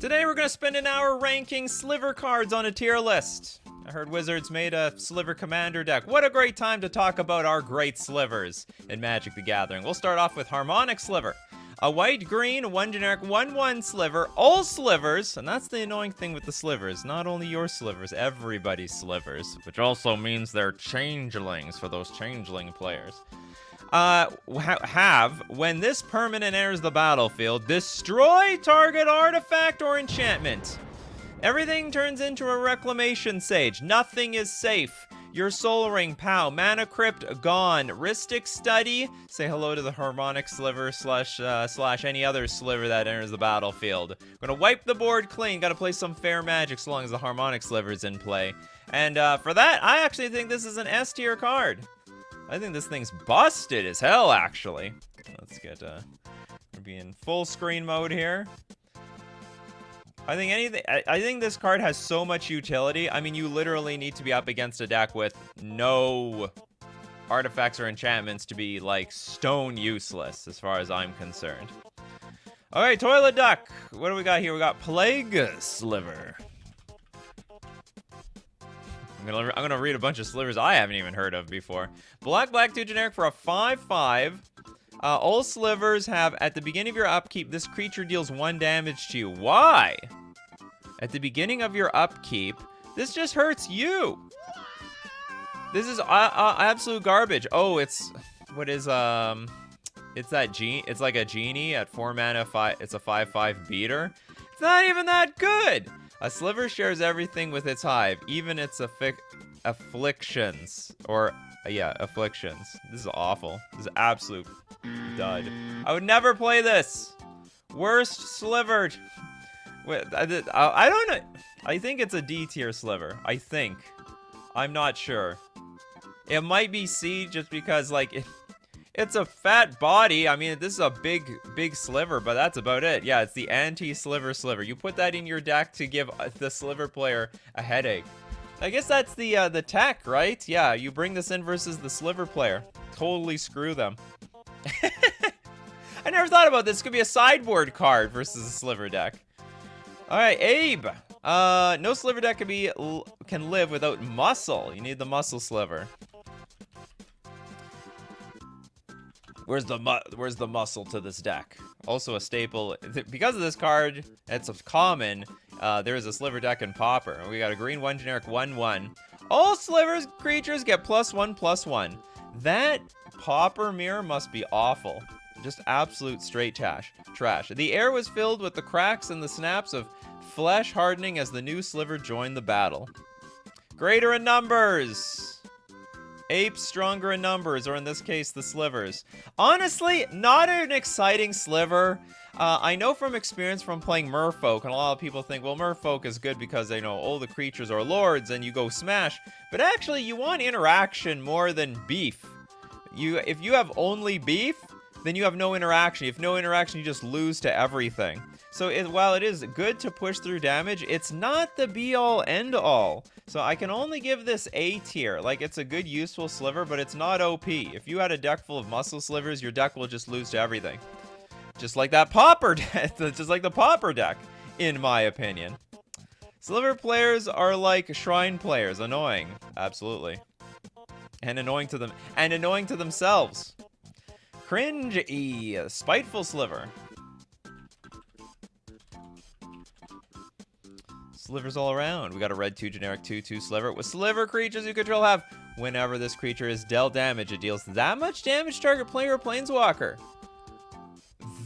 Today we're going to spend an hour ranking Sliver cards on a tier list. I heard Wizards made a Sliver Commander deck. What a great time to talk about our great Slivers in Magic the Gathering. We'll start off with Harmonic Sliver. A white-green, one generic, 1/1 Sliver. All Slivers, and that's the annoying thing with the Slivers. Not only your Slivers, everybody's Slivers. Which also means they're changelings for those changeling players. When this permanent enters the battlefield, destroy target artifact or enchantment. Everything turns into a Reclamation Sage. Nothing is safe. Your Soul Ring, pow. Mana Crypt, gone. Rhystic Study, say hello to the Harmonic Sliver slash any other Sliver that enters the battlefield. Gonna wipe the board clean. Gotta play some fair magic so long as the Harmonic Sliver's in play. And for that, I actually think this is an S tier card. I think this thing's busted as hell, actually. Let's get, we'll be in full screen mode here. I think this card has so much utility. I mean, you literally need to be up against a deck with no artifacts or enchantments to be, like, stone useless, as far as I'm concerned. Alright, Toilet Duck. What do we got here? We got Plague Sliver. I'm gonna read a bunch of Slivers I haven't even heard of before. Black, 2 generic for a 5/5. All Slivers have, at the beginning of your upkeep, this creature deals 1 damage to you. Why? At the beginning of your upkeep, this just hurts you. This is absolute garbage. Oh, it's like a genie at 4 mana, it's a 5/5 beater. It's not even that good. A Sliver shares everything with its hive, even its afflictions. Afflictions. This is awful. This is absolute dud. I would never play this. Worst Sliver. Wait, I don't know. I think it's a D tier Sliver. I think. I'm not sure. It might be C just because, like, it's a fat body. I mean, this is a big Sliver, but that's about it. Yeah, it's the anti-Sliver Sliver. You put that in your deck to give the Sliver player a headache. I guess that's the tech, right? Yeah, you bring this in versus the Sliver player. Totally screw them. I never thought about this. Could be a sideboard card versus a Sliver deck. All right, Abe. No Sliver deck can live without muscle. You need the muscle Sliver. Where's the muscle to this deck? Also a staple. Because of this card, it's a common. There is a Sliver deck in Pauper. We got a green 1 generic 1/1. All Slivers creatures get +1/+1. That Pauper mirror must be awful. Just absolute straight trash. The air was filled with the cracks and the snaps of flesh hardening as the new Sliver joined the battle. Greater in numbers. Apes stronger in numbers, or in this case, the Slivers. Honestly, not an exciting Sliver. I know from experience from playing Merfolk, and a lot of people think, well, Merfolk is good because they know all the creatures are lords and you go smash. But actually, you want interaction more than beef. If you have only beef, then you have no interaction. If no interaction, you just lose to everything. So while it is good to push through damage, it's not the be-all, end-all. So I can only give this A tier. Like, it's a good, useful Sliver, but it's not OP. If you had a deck full of muscle Slivers, your deck will just lose to everything. Just like that Pauper deck. Just like the Pauper deck, in my opinion. Sliver players are like Shrine players. Annoying. Absolutely. And annoying to them. And annoying to themselves. Cringe-y. Spiteful Sliver. Slivers all around. We got a red 2 generic 2/2 Sliver. With Sliver creatures you control have, whenever this creature is dealt damage, it deals that much damage to target player or planeswalker.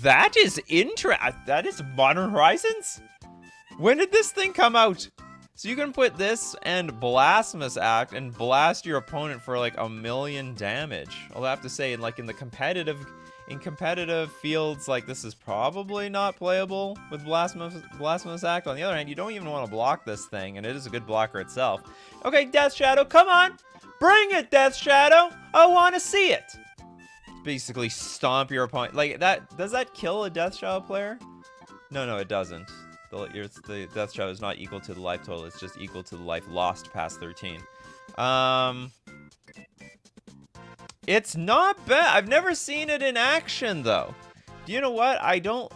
That is that is Modern Horizons? When did this thing come out? So you can put this and Blasphemous Act and blast your opponent for like 1,000,000 damage. Although I have to say, in competitive fields, like, this is probably not playable with Blasphemous Act. On the other hand, you don't even want to block this thing, and it is a good blocker itself. Okay, Death Shadow, come on! Bring it, Death Shadow! I want to see it! Basically stomp your opponent. Like, does that kill a Death Shadow player? No, it doesn't. The Death Shadow is not equal to the life total. It's just equal to the life lost past 13. It's not bad. I've never seen it in action, though. Do you know what? I don't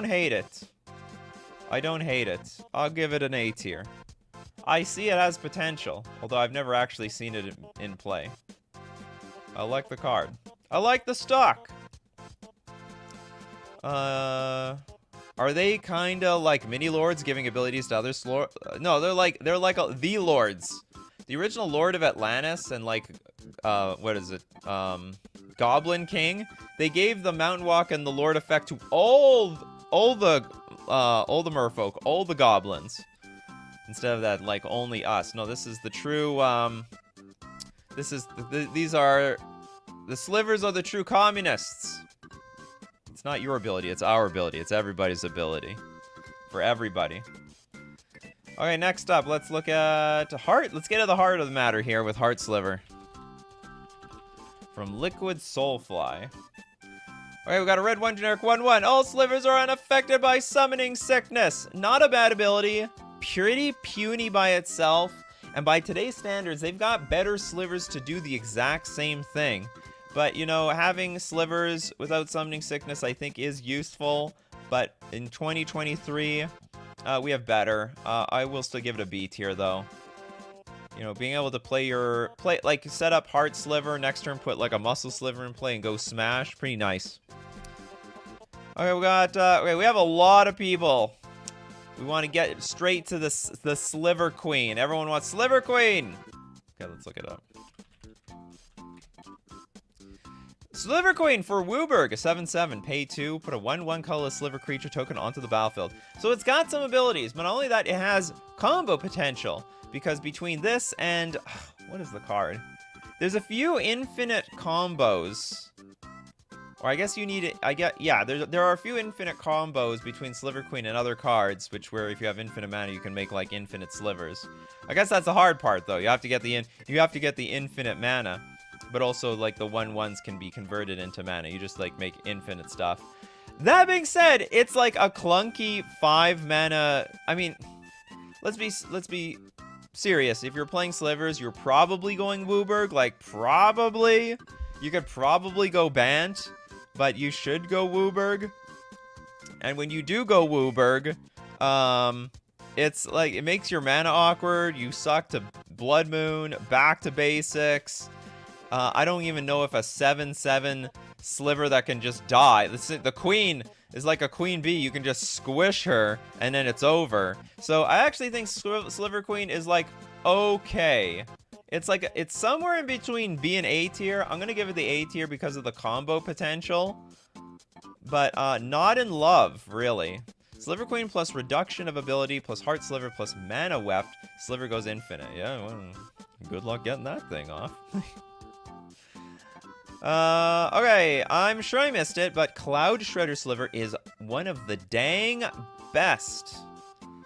hate it. I don't hate it. I'll give it an A tier. I see it has potential, although I've never actually seen it in play. I like the card. I like the stock. Are they kind of like mini lords giving abilities to other no, they're like the lords. The original Lord of Atlantis and like what is it? Goblin King. They gave the Mountain Walk and the Lord effect to all the merfolk, all the goblins. Instead of that, like, only us. No, this is the true, these are, the slivers are the true communists. It's not your ability, it's our ability. It's everybody's ability. For everybody. Okay, next up, let's look at Heart. Let's get to the heart of the matter here with Heart Sliver. From Liquid Soulfly. Okay, we got a red 1 generic 1/1. All slivers are unaffected by summoning sickness. Not a bad ability. Pretty puny by itself. And by today's standards, they've got better slivers to do the exact same thing. But, you know, having slivers without summoning sickness, I think, is useful. But in 2023, we have better. I will still give it a B tier, though. You know, being able to play like, set up Heart Sliver, next turn put, like, a Muscle Sliver in play and go smash. Pretty nice. Okay, we got, okay, we have a lot of people. We want to get straight to the Sliver Queen. Everyone wants Sliver Queen. Okay, let's look it up. Sliver Queen for Wooburg, a 7/7, pay 2, put a 1/1 colorless Sliver creature token onto the battlefield. So it's got some abilities, but not only that, it has combo potential. Because between this and, what is the card? There's a few infinite combos. Or I guess you need it, yeah, there are a few infinite combos between Sliver Queen and other cards, where if you have infinite mana, you can make, like, infinite slivers. I guess that's the hard part, though. You have to get the infinite mana. But also, like, the 1/1s can be converted into mana. You just, like, make infinite stuff. That being said, it's like a clunky 5 mana. I mean, let's be serious. If you're playing slivers, you're probably going Wooburg. Like, probably. You could probably go Bant, but you should go Wooburg. And when you do go Wooburg, it's like, it makes your mana awkward. You suck to Blood Moon, back to basics. I don't even know if a 7/7 sliver that can just die. The queen is like a queen bee. You can just squish her, and then it's over. So I actually think Sliver Queen is, like, okay. It's like, it's somewhere in between B and A tier. I'm going to give it the A tier because of the combo potential. But not in love, really. Sliver Queen plus reduction of ability plus Heart Sliver plus mana weft. Sliver goes infinite. Yeah, well, good luck getting that thing off. Okay, I'm sure I missed it, but Cloud Shredder Sliver is one of the dang best,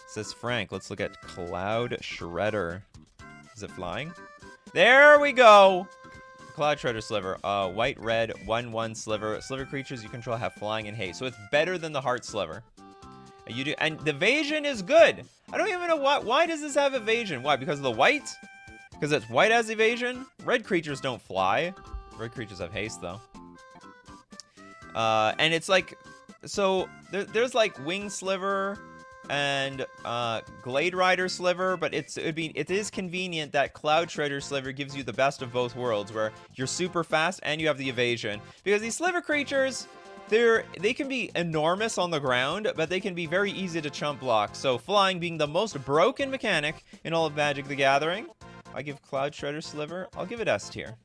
says Frank. Let's look at Cloud Shredder. Is it flying? There we go! Cloud Shredder Sliver, white, red, 1/1 sliver. Sliver creatures you control have flying and haste, so it's better than the Heart Sliver. And the evasion is good. I don't even know why does this have evasion? Why? Because of the white? Because it's white has evasion? Red creatures don't fly. Red creatures have haste, though. And it's like, so there's like Wing Sliver and Glade Rider Sliver, but it is convenient that Cloud Shredder Sliver gives you the best of both worlds, where you're super fast and you have the evasion. Because these Sliver creatures, they can be enormous on the ground, but they can be very easy to chump block. So flying being the most broken mechanic in all of Magic the Gathering, I give Cloud Shredder Sliver, I'll give it S tier.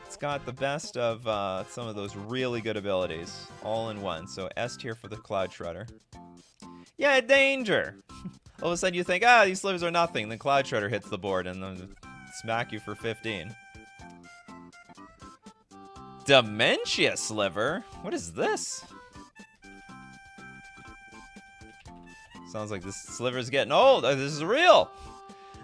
It's got the best of some of those really good abilities all in one. So S tier for the Cloud Shredder. Yeah, danger! All of a sudden you think, these slivers are nothing. Then Cloud Shredder hits the board and then smack you for 15. Dementia Sliver? What is this? Sounds like this sliver's getting old. Oh, this is real!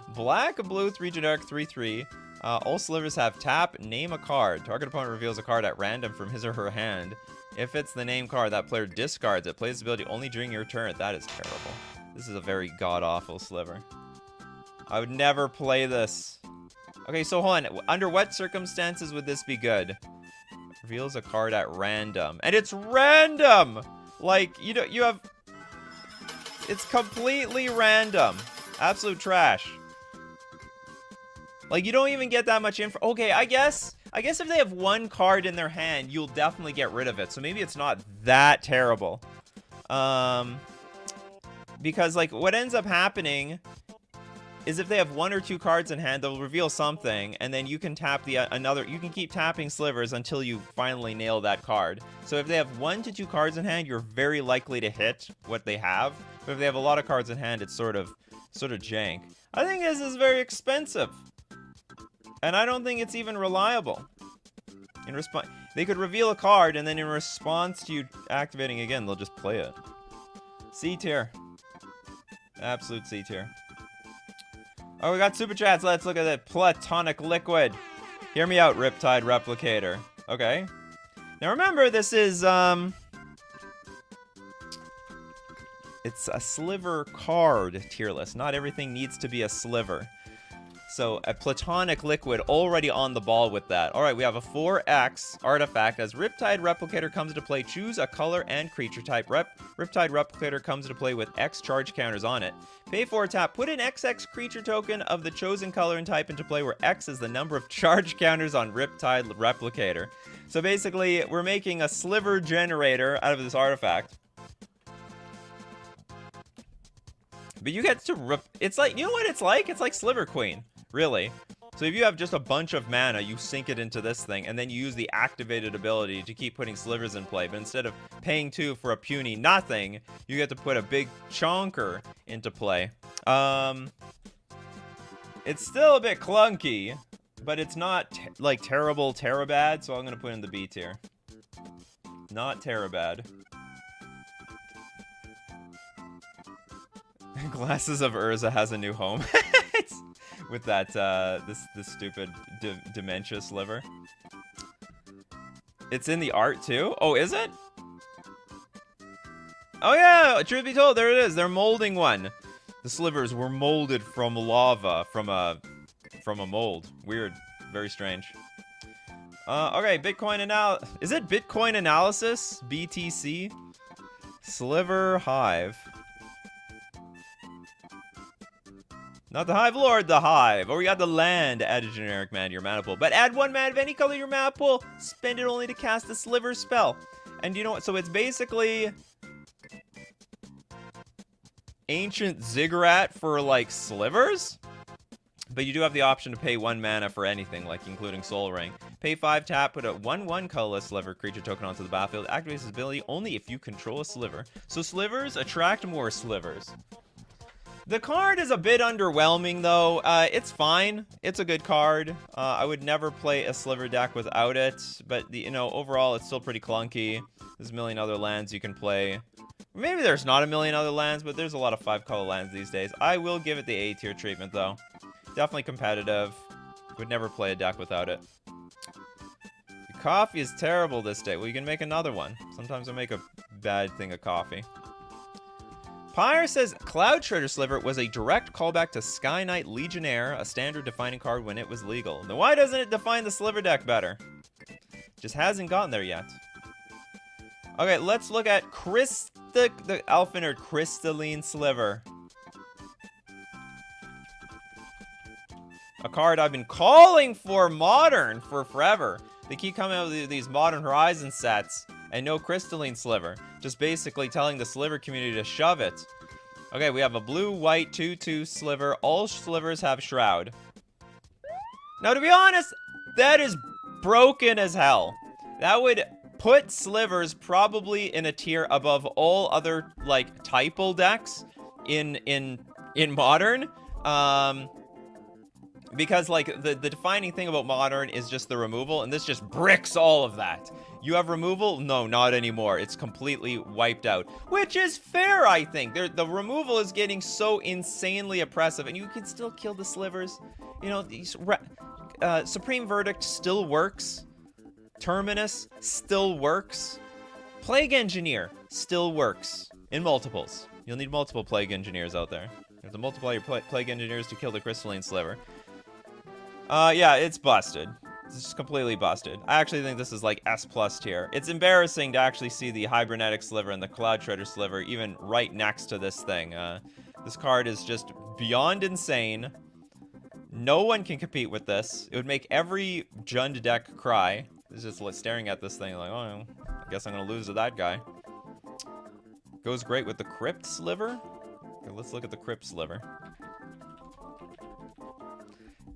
Black, blue, 3 generic, 3/3. All slivers have tap, name a card. Target opponent reveals a card at random from his or her hand. If it's the name card, that player discards it. Plays the ability only during your turn. That is terrible. This is a very god-awful sliver. I would never play this. Okay, so hold on. Under what circumstances would this be good? Reveals a card at random. And it's random! Like, you have It's completely random. Absolute trash. Like, you don't even get that much info. Okay, I guess if they have one card in their hand, you'll definitely get rid of it. So maybe it's not that terrible. Because, like, what ends up happening is if they have one or two cards in hand, they'll reveal something, and then you can tap the another. You can keep tapping slivers until you finally nail that card. So if they have 1 to 2 cards in hand, you're very likely to hit what they have. But if they have a lot of cards in hand, it's sort of jank. I think this is very expensive, and I don't think it's even reliable. In response, they could reveal a card, and then in response to you activating again, they'll just play it. C tier. Absolute C tier. Oh, we got super chats. Let's look at it. Platonic Liquid. Hear me out, Riptide Replicator. Okay. Now remember, this is, it's a sliver card tier list. Not everything needs to be a sliver. So, a Platonic Liquid already on the ball with that. Alright, we have a 4X artifact. As Riptide Replicator comes into play, choose a color and creature type. Riptide Replicator comes into play with X charge counters on it. Pay 4 tap. Put an XX creature token of the chosen color and type into play, where X is the number of charge counters on Riptide Replicator. So basically, we're making a sliver generator out of this artifact. But you get to it's like, you know what it's like? It's like Sliver Queen. Really. So if you have just a bunch of mana, you sink it into this thing, and then you use the activated ability to keep putting slivers in play. But instead of paying 2 for a puny nothing, you get to put a big chonker into play. It's still a bit clunky, but it's not like terrible, bad. So I'm gonna put in the B tier. Not bad. Glasses of Urza has a new home. With that, this stupid dementia sliver. It's in the art too? Oh, is it? Oh yeah, truth be told, there it is. They're molding one. The slivers were molded from lava, from a mold. Weird. Very strange. Okay, Bitcoin is it Bitcoin analysis? BTC? Sliver Hive. Not the Hive Lord, the Hive. Or we got the land. Add a generic mana to your mana pool. But add 1 mana of any color to your mana pool. Spend it only to cast a Sliver spell. And you know what? So it's basically Ancient Ziggurat for, like, slivers? But you do have the option to pay 1 mana for anything, like including Soul Ring. Pay 5 tap, put a 1/1 colorless sliver creature token onto the battlefield. Activates this ability only if you control a sliver. So slivers attract more slivers. The card is a bit underwhelming, though. It's fine. It's a good card. I would never play a Sliver deck without it. But, you know, overall, it's still pretty clunky. There's a million other lands you can play. Maybe there's not a million other lands, but there's a lot of 5-color lands these days. I will give it the A-tier treatment, though. Definitely competitive. Would never play a deck without it. The coffee is terrible this day. Well, you can make another one. Sometimes I make a bad thing of coffee. Pyre says Cloud Shredder Sliver was a direct callback to Sky Knight Legionnaire, a standard defining card when it was legal. Then why doesn't it define the Sliver deck better? Just hasn't gotten there yet. Okay, let's look at the Alpha Nerd Crystalline Sliver. A card I've been calling for Modern for forever. They keep coming out with these Modern Horizon sets, and no Crystalline Sliver. Just basically telling the Sliver community to shove it. Okay, we have a blue-white 2/2 Sliver. All slivers have Shroud. Now, to be honest, that is broken as hell. That would put slivers probably in a tier above all other, like, typal decks in Modern. Because, like, the defining thing about Modern is just the removal, and this just bricks all of that. You have removal? No, not anymore. It's completely wiped out. Which is fair, I think. The removal is getting so insanely oppressive, and you can still kill the slivers. You know, these Supreme Verdict still works. Terminus still works. Plague Engineer still works. In multiples. You'll need multiple Plague Engineers out there. You have to multiply your Plague Engineers to kill the Crystalline Sliver. Yeah, it's busted. It's just completely busted. I actually think this is like S+ tier. It's embarrassing to actually see the Hibernetic Sliver and the Cloud Shredder Sliver even right next to this thing. This card is just beyond insane. No one can compete with this. It would make every Jund deck cry. It's just like staring at this thing like, oh, I guess I'm gonna lose to that guy. Goes great with the Crypt Sliver. Okay, let's look at the Crypt Sliver.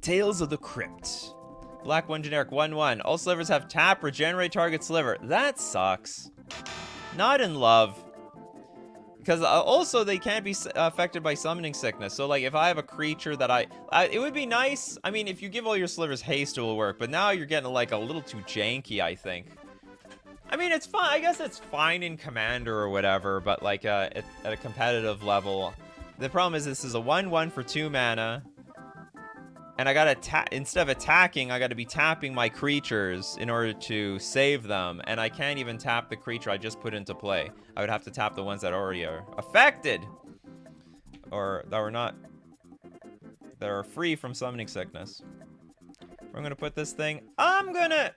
Tales of the Crypt. Black 1 generic 1/1. All slivers have tap, regenerate target sliver. That sucks. Not in love. Because also they can't be affected by summoning sickness. So like if I have a creature that it would be nice. I mean, if you give all your slivers haste, it will work. But now you're getting like a little too janky, I think. I mean, it's fine. I guess it's fine in Commander or whatever. But like at a competitive level, the problem is this is a 1/1 for 2 mana. And I gotta instead of attacking, I gotta be tapping my creatures in order to save them. And I can't even tap the creature I just put into play. I would have to tap the ones that already are affected. Or that were not... that are free from summoning sickness. I'm gonna put this thing... I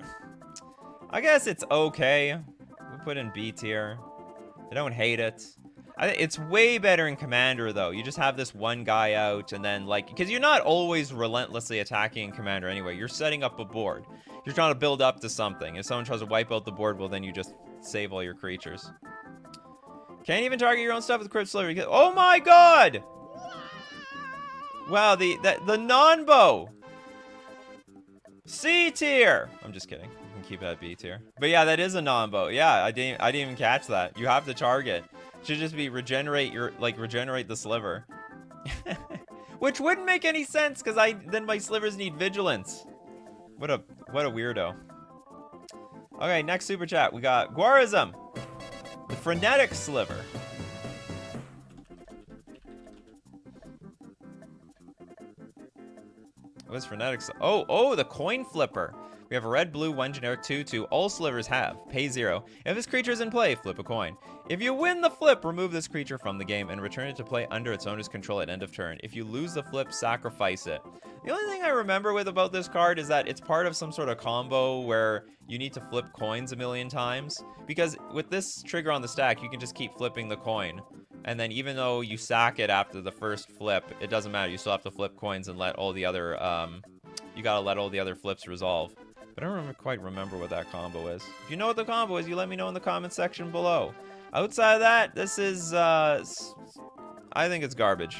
guess it's okay. We put in B tier. I don't hate it. It's way better in Commander, though. You just have this one guy out, and then, like... because you're not always relentlessly attacking in Commander anyway. You're setting up a board. You're trying to build up to something. If someone tries to wipe out the board, well, then you just save all your creatures. Can't even target your own stuff with Crypt Sliver. Oh my god! Wow, the non-bow! C tier! I'm just kidding. You can keep it at B tier. But yeah, that is a non-bow. Yeah, I didn't even catch that. You have to target. Should just be regenerate the sliver. Which wouldn't make any sense because then my slivers need vigilance. What a weirdo. Okay, next super chat. We got Guarism. The Frenetic Sliver. What's Frenetic? Oh, the Coin Flipper. We have a red, blue, 1 generic 2/2. All slivers have. Pay 0. If this creature is in play, flip a coin. If you win the flip, remove this creature from the game and return it to play under its owner's control at end of turn. If you lose the flip, sacrifice it. The only thing I remember about this card is that it's part of some sort of combo where you need to flip coins a million times. Because with this trigger on the stack, you can just keep flipping the coin. And then even though you sack it after the first flip, it doesn't matter. You still have to flip coins and let all the other, you gotta let all the other flips resolve. But I don't quite remember what that combo is. If you know what the combo is, you let me know in the comment section below. Outside of that, this is, I think it's garbage.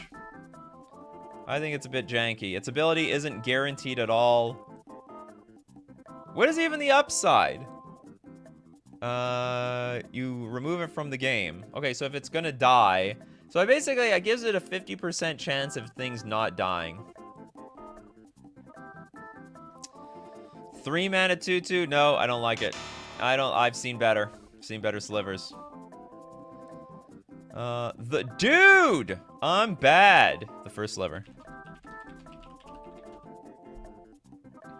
I think it's a bit janky. Its ability isn't guaranteed at all. What is even the upside? You remove it from the game. Okay, so if it's gonna die... so it gives it a 50% chance of things not dying. 3 mana 2/2. No, I don't like it. I've seen better. Seen better slivers. The dude! I'm bad. The first sliver.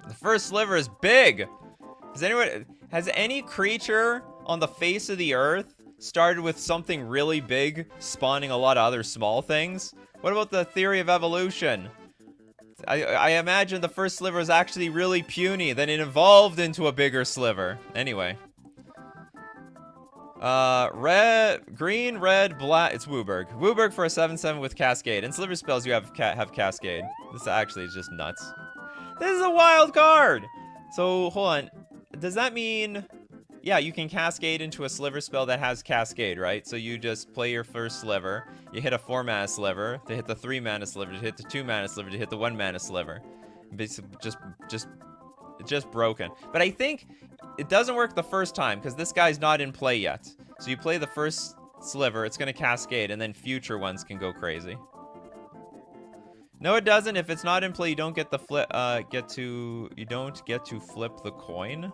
The first sliver is big. Has any creature on the face of the earth started with something really big, spawning a lot of other small things? What about the theory of evolution? I imagine the first sliver is actually really puny, then it evolved into a bigger sliver. Anyway. Red, green, red, black. It's Wooburg. Wooburg for a 7/7 with Cascade. And sliver spells you have Cascade. This actually is just nuts. This is a wild card! So, hold on. Does that mean... yeah, you can Cascade into a sliver spell that has Cascade, right? So you just play your first sliver. You hit a 4-mana sliver to hit the 3-mana sliver, to hit the 2-mana sliver, to hit the 1-mana sliver. It's just broken. But I think it doesn't work the first time because this guy's not in play yet. So you play the first sliver, it's going to Cascade, and then future ones can go crazy. No, it doesn't. If it's not in play, you don't get the flip. You don't get to flip the coin.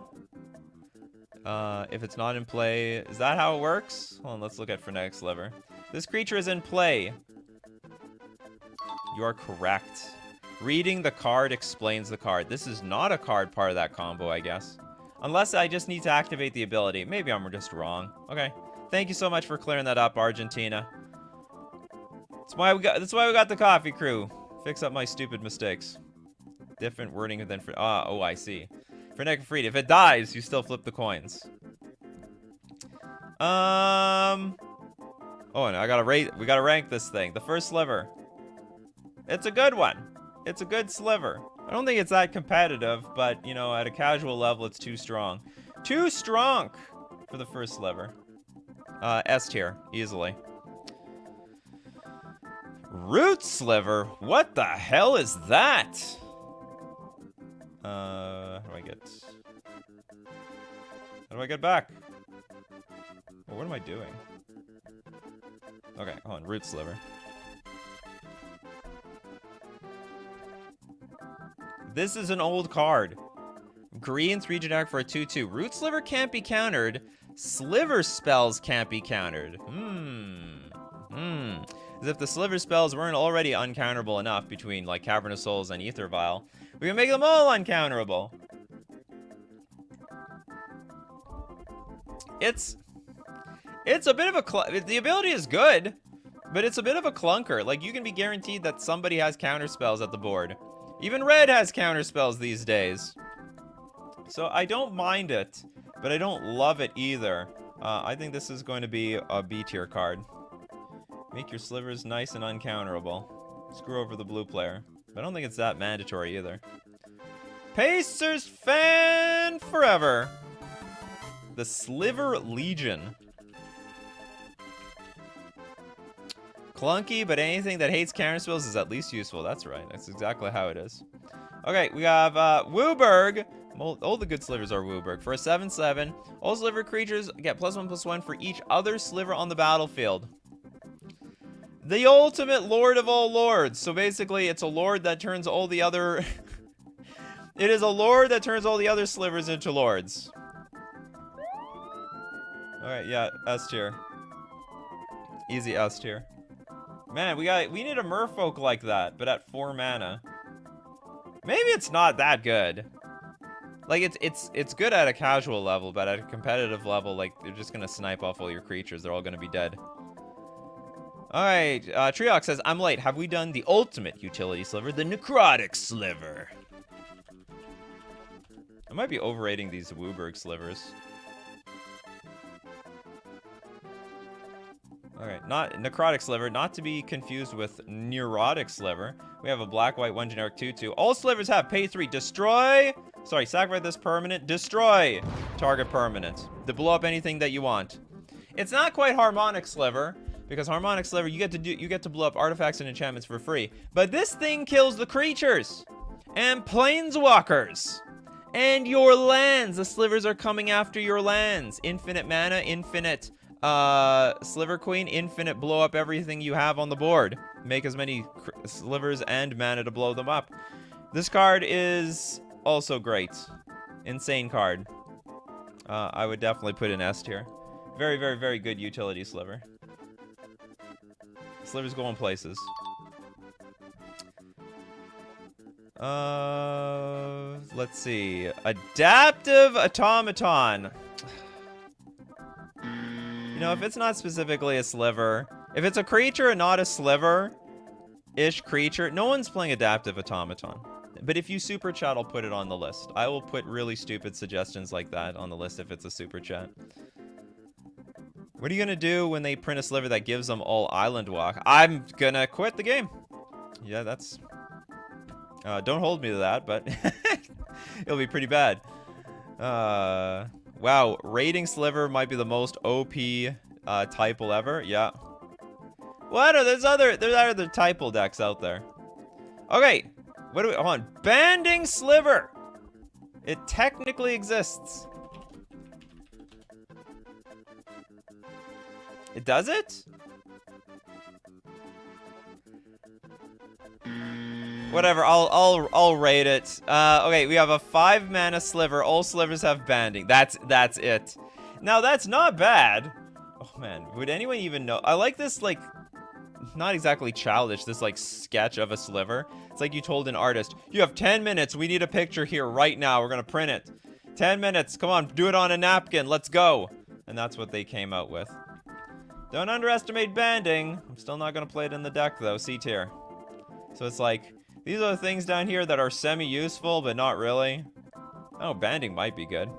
If it's not in play, is that how it works? Hold on, let's look at Frenetic Sliver. This creature is in play. You are correct. Reading the card explains the card. This is not a card part of that combo, I guess. Unless I just need to activate the ability. Maybe I'm just wrong. Okay. Thank you so much for clearing that up, Argentina. That's why we got the coffee crew. Fix up my stupid mistakes. Different wording than for... oh, I see. For Nikachu, if it dies, you still flip the coins. Oh, no, I gotta rate. We gotta rank this thing. The first sliver. It's a good one. It's a good sliver. I don't think it's that competitive, but you know, at a casual level, it's too strong. Too strong for the first sliver. S tier, easily. Root sliver? What the hell is that? How do I get back? Well, what am I doing? Okay, hold on, root sliver. This is an old card. Green 3 generic for a 2/2. Root sliver can't be countered. Sliver spells can't be countered. As if the sliver spells weren't already uncounterable enough between like Cavern of Souls and Ether Vial. We can make them all uncounterable. It's a bit of a the ability is good, but it's a bit of a clunker. Like you can be guaranteed that somebody has counter spells at the board. Even red has counter spells these days. So I don't mind it, but I don't love it either. I think this is going to be a B tier card. Make your slivers nice and uncounterable. Screw over the blue player. But I don't think it's that mandatory either. Pacers fan forever. The Sliver Legion. Clunky, but anything that hates counter spells is at least useful. That's right. That's exactly how it is. Okay, we have Wooburg. All the good slivers are Wooburg. For a 7/7, all sliver creatures get +1/+1 for each other sliver on the battlefield. The ultimate lord of all lords. So basically, it's a lord that turns all the other... It is a lord that turns all the other slivers into lords. Alright, yeah, S tier. Easy S tier. Man, we need a merfolk like that, but at 4 mana. Maybe it's not that good. Like, it's good at a casual level, but at a competitive level, like, they're just gonna snipe off all your creatures. They're all gonna be dead. Alright, Triox says, I'm late. Have we done the ultimate utility sliver, the necrotic sliver? I might be overrating these Wooburg slivers. Alright, not necrotic sliver, not to be confused with neurotic sliver. We have a black-white 1 generic 2/2. All slivers have pay 3, destroy. Sorry, sacrifice this permanent, destroy target permanent. To blow up anything that you want. It's not quite harmonic sliver, because harmonic sliver you get to blow up artifacts and enchantments for free. But this thing kills the creatures and planeswalkers and your lands. The slivers are coming after your lands. Infinite mana, infinite Sliver Queen, infinite blow up everything you have on the board. Make as many slivers and mana to blow them up. This card is also great. Insane card. I would definitely put in S tier. Very, very, very good utility sliver. Slivers go in places. Let's see. Adaptive Automaton. You know, if it's not specifically a sliver, if it's a creature and not a sliver-ish creature, no one's playing Adaptive Automaton. But if you super chat, I'll put it on the list. I will put really stupid suggestions like that on the list if it's a super chat. What are you gonna do when they print a sliver that gives them all Island Walk? I'm gonna quit the game. Yeah, that's... don't hold me to that, but it'll be pretty bad. Wow, raiding sliver might be the most OP typal ever. Yeah. What are there's other typal decks out there. Okay, what do we hold on? Banding sliver. It technically exists. It does it? Whatever, I'll rate it. Okay, we have a 5 mana sliver. All slivers have banding. That's it. Now that's not bad. Oh man, would anyone even know? I like this, like, not exactly childish, this like sketch of a sliver. It's like you told an artist, you have 10 minutes, we need a picture here right now, we're gonna print it. 10 minutes, come on, do it on a napkin, let's go. And that's what they came out with. Don't underestimate banding. I'm still not gonna play it in the deck though, C tier. So it's like, these are the things down here that are semi-useful, but not really. Oh, banding might be good.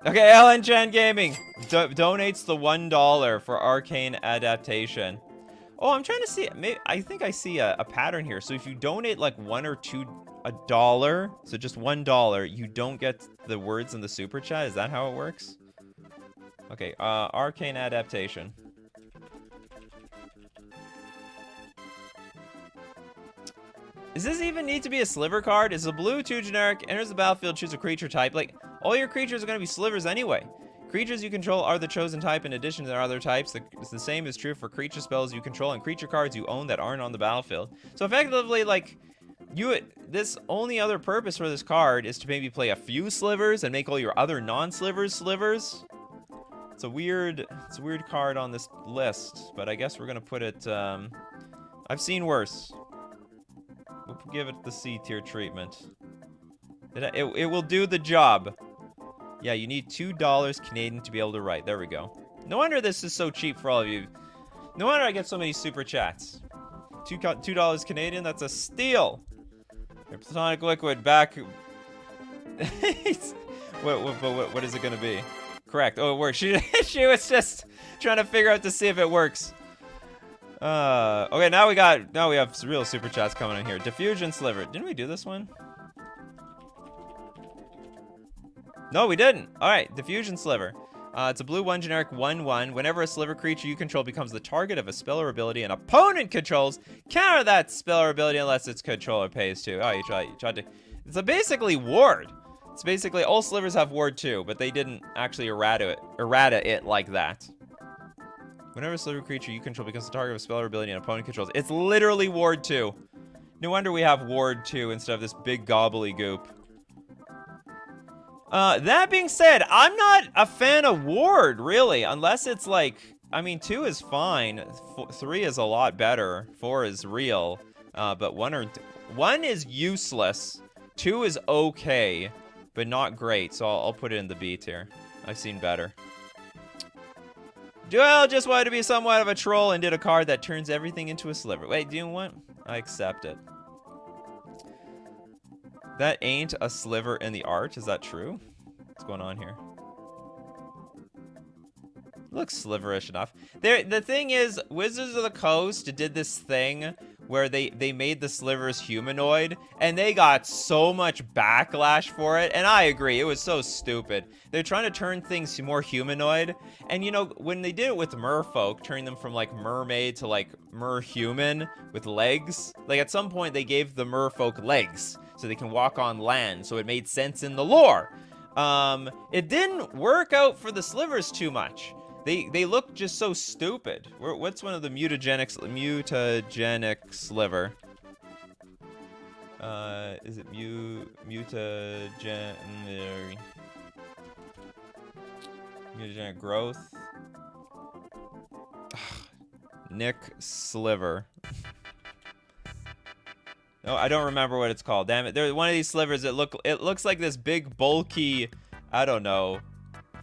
Okay, LN Chan Gaming donates the $1 for Arcane Adaptation. Oh, I'm trying to see. I think I see a pattern here. So if you donate like $1 or $2, so just $1, you don't get the words in the super chat. Is that how it works? Okay, Arcane Adaptation. Does this even need to be a sliver card? Is a blue 2 generic, enters the battlefield, choose a creature type. Like, all your creatures are going to be slivers anyway. Creatures you control are the chosen type in addition to their other types. The same is true for creature spells you control and creature cards you own that aren't on the battlefield. So effectively, like, this only other purpose for this card is to maybe play a few slivers and make all your other non-slivers slivers. It's a weird card on this list, but I guess we're going to put it, I've seen worse. We'll give it the C tier treatment. It will do the job. Yeah, you need $2 Canadian to be able to write. There we go. No wonder this is so cheap for all of you. No wonder I get so many super chats. $2 Canadian, that's a steal. Your Platonic Liquid back. What is it going to be? Correct. Oh, it works. She was just trying to figure out to see if it works. Okay, now we have real super chats coming in here. Diffusion Sliver. Didn't we do this one? No, we didn't. All right, Diffusion Sliver. It's a blue 1 generic 1/1. Whenever a sliver creature you control becomes the target of a spell or ability an opponent controls, counter that spell or ability unless its controller pays to. Oh, you tried to. It's a basically ward. It's basically all slivers have ward too, but they didn't actually errata it like that. Whenever a sliver creature you control becomes the target of a spell or ability an opponent controls, it's literally ward 2. No wonder we have ward 2 instead of this big gobbledygook. That being said, I'm not a fan of ward, really, unless it's like, I mean, 2 is fine, 3 is a lot better, 4 is real, but 1 is useless, 2 is okay, but not great, so I'll put it in the B tier. I've seen better. Joel just wanted to be somewhat of a troll and did a card that turns everything into a sliver. Wait, do you want? I accept it. That ain't a sliver in the art. Is that true? What's going on here? Looks sliverish enough. The thing is, Wizards of the Coast did this thing where they made the slivers humanoid, and they got so much backlash for it, and I agree, it was so stupid. They're trying to turn things more humanoid, and you know, when they did it with merfolk, turning them from like mermaid to like merhuman with legs, like at some point they gave the merfolk legs so they can walk on land, so it made sense in the lore. It didn't work out for the slivers too much. They look just so stupid. What's one of the mutagenic sliver? Is it mutagenic growth? Nick Sliver. No, I don't remember what it's called. Damn it! There's one of these slivers. It looks like this big bulky, I don't know,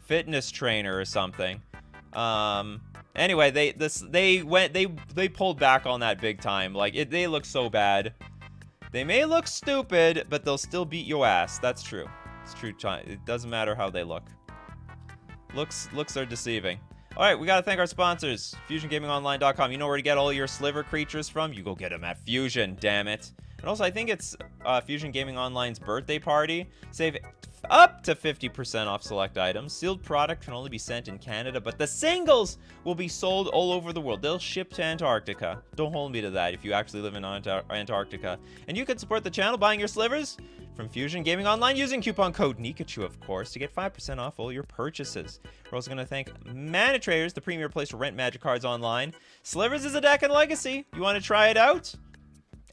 fitness trainer or something. Anyway, they pulled back on that big time. Like they look so bad. They may look stupid, but they'll still beat your ass. That's true. It's true. It doesn't matter how they look. Looks are deceiving. All right, we gotta thank our sponsors, FusionGamingOnline.com. You know where to get all your sliver creatures from? You go get them at Fusion. Damn it. And also, I think it's Fusion Gaming Online's birthday party. Save up to 50% off select items. Sealed product can only be sent in Canada, but the singles will be sold all over the world. They'll ship to Antarctica. Don't hold me to that if you actually live in Antarctica. And you can support the channel buying your slivers from Fusion Gaming Online using coupon code Nikachu, of course, to get 5% off all your purchases. We're also going to thank Mana Traders, the premier place to rent Magic cards online. Slivers is a deck in Legacy. You want to try it out?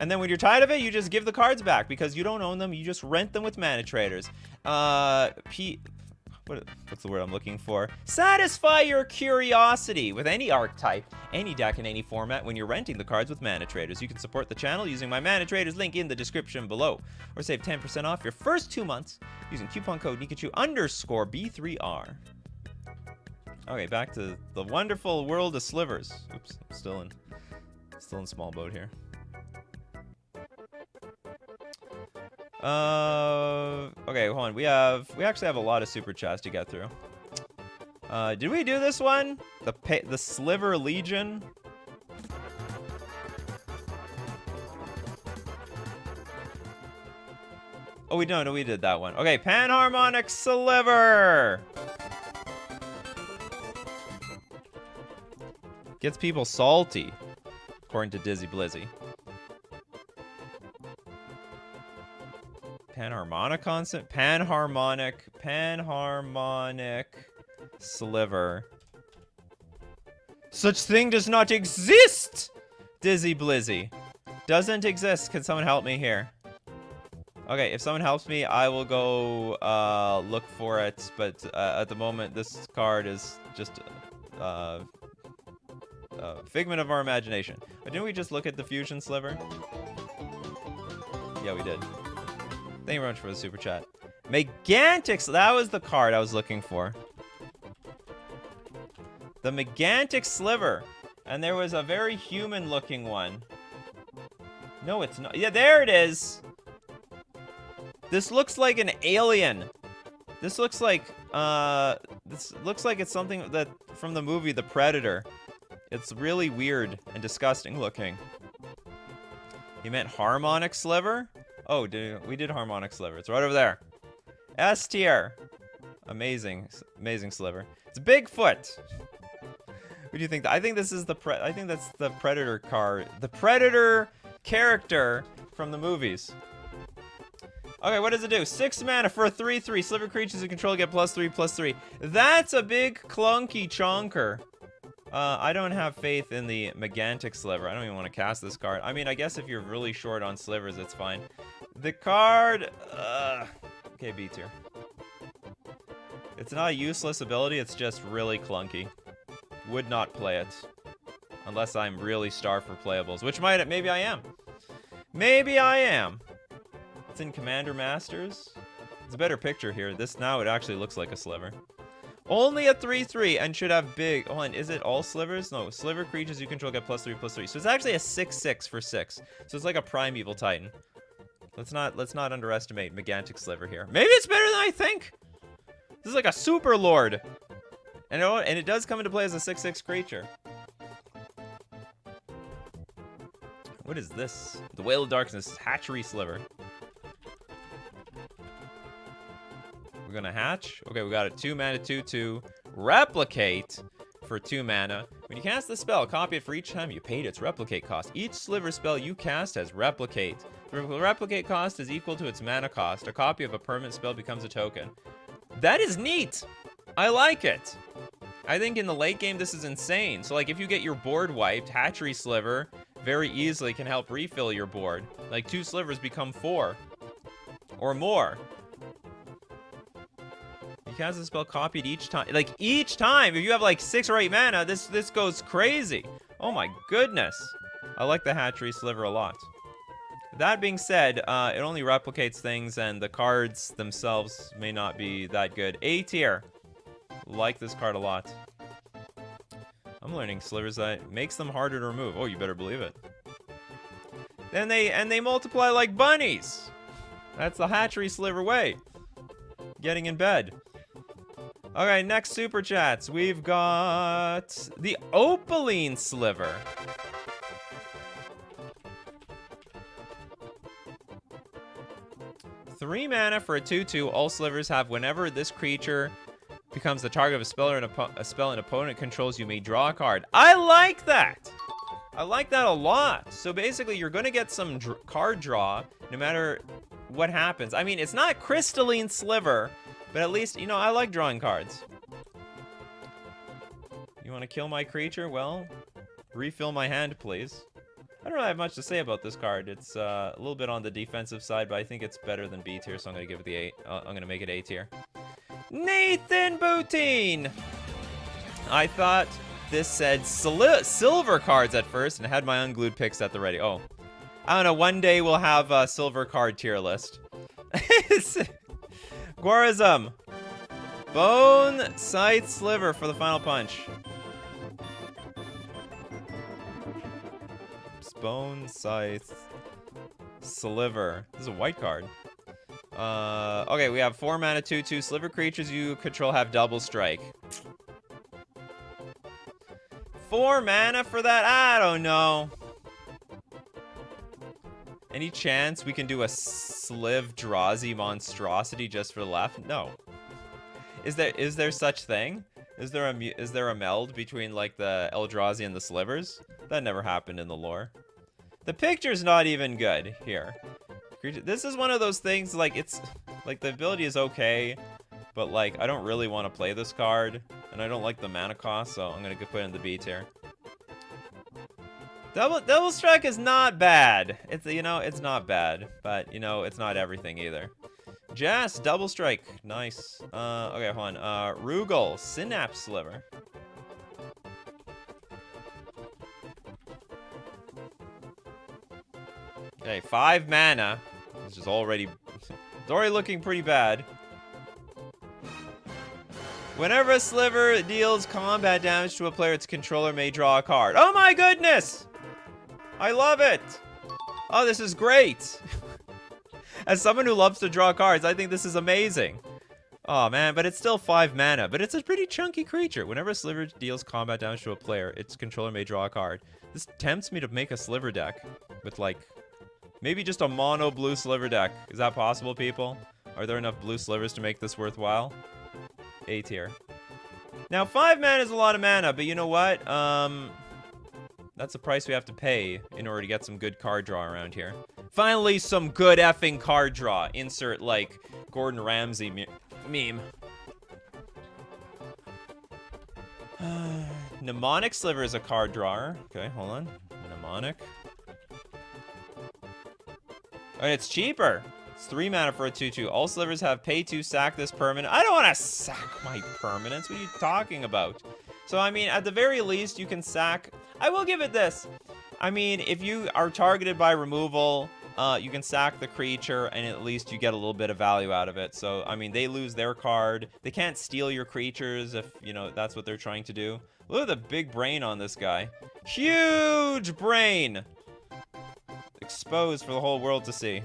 And then when you're tired of it, you just give the cards back because you don't own them. You just rent them with Mana Traders. What's the word I'm looking for? Satisfy your curiosity with any archetype, any deck in any format when you're renting the cards with Mana Traders. You can support the channel using my Mana Traders link in the description below, or save 10% off your first 2 months using coupon code Nikachu_B3R. Okay, back to the wonderful world of slivers. Oops, I'm still in small boat here. Okay, hold on. We actually have a lot of super chats to get through. Did we do this one? The Sliver Legion? Oh, no, we did that one. Okay, Panharmonic Sliver! Gets people salty, according to Dizzy Blizzy. Panharmonic constant? Panharmonic Sliver. Such thing does not exist! Dizzy Blizzy. Doesn't exist. Can someone help me here? Okay, if someone helps me, I will go look for it. But at the moment, this card is just a figment of our imagination. But didn't we just look at the Fusion Sliver? Yeah, we did. Thank you very much for the super chat. Megantic, that was the card I was looking for. The Megantic Sliver. And there was a very human-looking one. No, it's not. Yeah, there it is. This looks like an alien. This looks like it's something that from the movie The Predator. It's really weird and disgusting looking. You meant Harmonic Sliver? Oh, we did Harmonic Sliver. It's right over there. S tier. Amazing Sliver. It's Bigfoot. What do you think? I think this is I think that's the Predator card. The Predator character from the movies. Okay, what does it do? 6 mana for a 3/3. Sliver creatures you control get +3/+3. That's a big clunky chonker. I don't have faith in the Megantic Sliver. I don't even want to cast this card. I mean, I guess if you're really short on slivers, it's fine. The card... okay, B tier. It's not a useless ability, it's just really clunky. Would not play it. Unless I'm really starved for playables. Which maybe I am. Maybe I am. It's in Commander Masters. It's a better picture here. Now it actually looks like a sliver. Only a 3/3 and should have big. Hold on, is it all slivers? No, sliver creatures you control get +3/+3. So it's actually a 6/6 for 6. So it's like a Primeval Titan. Let's not underestimate Megantic Sliver here. Maybe it's better than I think. This is like a super lord. And it does come into play as a 6/6 creature. What is this? The Whale of Darkness Hatchery Sliver. We're gonna hatch. Okay, we got a 2 mana 2/2. Replicate for 2 mana. When you cast the spell, copy it for each time you paid its replicate cost. Each sliver spell you cast has replicate. The replicate cost is equal to its mana cost. A copy of a permanent spell becomes a token. That is neat. I like it. I think in the late game this is insane. So like if you get your board wiped, Hatchery Sliver very easily can help refill your board. Like 2 slivers become 4 or more. You cast the spell copied each time. Like each time, if you have like 6 or 8 mana, this goes crazy. Oh my goodness. I like the Hatchery Sliver a lot. That being said, it only replicates things and the cards themselves may not be that good. A tier. Like this card a lot. I'm learning slivers that makes them harder to remove. Oh, you better believe it. Then they multiply like bunnies. That's the Hatchery Sliver way. Getting in bed. Okay, next super chats. We've got the Opaline Sliver. Three mana for a 2/2. All slivers have whenever this creature becomes the target of a spell or a spell an opponent controls, you may draw a card. I like that. I like that a lot. So basically, you're going to get some card draw no matter what happens. I mean, it's not Crystalline Sliver, but at least, you know, I like drawing cards. You want to kill my creature? Well, refill my hand, please. I don't really have much to say about this card. It's a little bit on the defensive side, but I think it's better than B tier, so I'm going to give it the 8. I'm going to make it A tier. Nathan Boutine! I thought this said silver cards at first and had my unglued picks at the ready. Oh. I don't know, one day we'll have a silver card tier list. Gwarism. Bone Scythe Sliver for the final punch. Bone Scythe Sliver. This is a white card. Okay, we have 4 mana 2/2 Sliver creatures you control have double strike. 4 mana for that? I don't know. Any chance we can do a Sliv Drazi monstrosity just for the laugh? No. Is there such thing? Is there a meld between like the Eldrazi and the Slivers? That never happened in the lore. The picture's not even good here. This is one of those things, like, it's like the ability is okay, but like I don't really want to play this card, and I don't like the mana cost, so I'm gonna go put it in the B tier. Double strike is not bad. It's, you know, it's not bad, but you know, it's not everything either. Jess, double strike, nice. Okay, hold on. Rugal, Synapse Sliver. Okay, 5 mana, which is already, it's already looking pretty bad. Whenever a Sliver deals combat damage to a player, its controller may draw a card. Oh my goodness! I love it! Oh, this is great! As someone who loves to draw cards, I think this is amazing. Oh man, but it's still 5 mana, but it's a pretty chunky creature. Whenever a Sliver deals combat damage to a player, its controller may draw a card. This tempts me to make a Sliver deck with like, maybe just a mono blue Sliver deck. Is that possible, people? Are there enough blue Slivers to make this worthwhile? A tier. Now, 5 mana is a lot of mana, but you know what? That's the price we have to pay in order to get some good card draw around here. Finally, some good effing card draw. Insert, like, Gordon Ramsay meme. Mnemonic Sliver is a card drawer. Okay, hold on. Mnemonic. Oh, it's cheaper. It's 3 mana for a 2/2. All Slivers have pay to sack this permanent. I don't want to sack my permanents. What are you talking about? So, I mean, at the very least, you can sack... I will give it this. I mean, if you are targeted by removal, you can sack the creature, and at least you get a little bit of value out of it. So, I mean, they lose their card. They can't steal your creatures if, you know, that's what they're trying to do. Look at the big brain on this guy. Huge brain! Exposed for the whole world to see.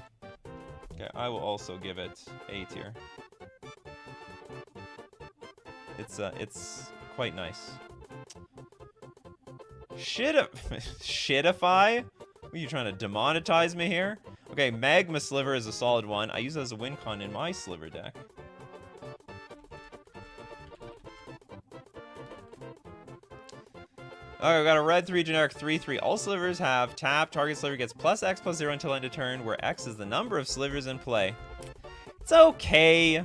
Okay, I will also give it A tier. It's quite nice. Shitify? What, are you trying to demonetize me here? Okay, Magma Sliver is a solid one. I use it as a win con in my Sliver deck. Okay, we got a red 3 generic 3/3. All Slivers have tap. Target Sliver gets +X/+0 until end of turn, where X is the number of Slivers in play. It's okay.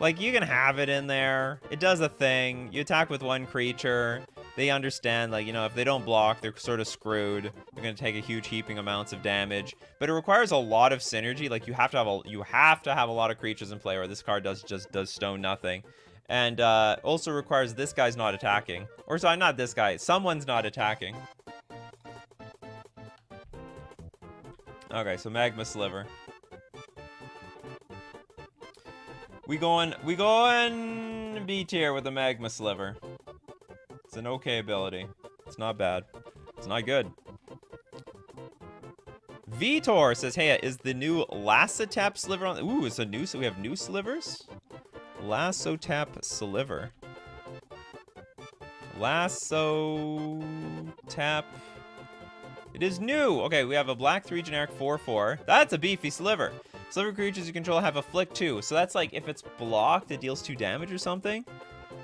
Like, you can have it in there. It does a thing. You attack with one creature. They understand, like, you know, if they don't block, they're sort of screwed. They're going to take a huge heaping amounts of damage. But it requires a lot of synergy. Like, you have to have a lot of creatures in play, or this card does stone nothing. And also requires this guy's not attacking. Or sorry, not this guy. Someone's not attacking. Okay, so Magma Sliver. We going B tier with the Magma Sliver. It's an okay ability. It's not bad. It's not good. Vitor says, hey, is the new Lassotep Sliver on? Ooh, it's a new, so we have new Slivers? Lassotep Sliver. Lassotep. It is new. Okay, we have a black 3 generic 4/4. That's a beefy Sliver. Sliver creatures you control have Afflict 2. So that's like if it's blocked, it deals 2 damage or something.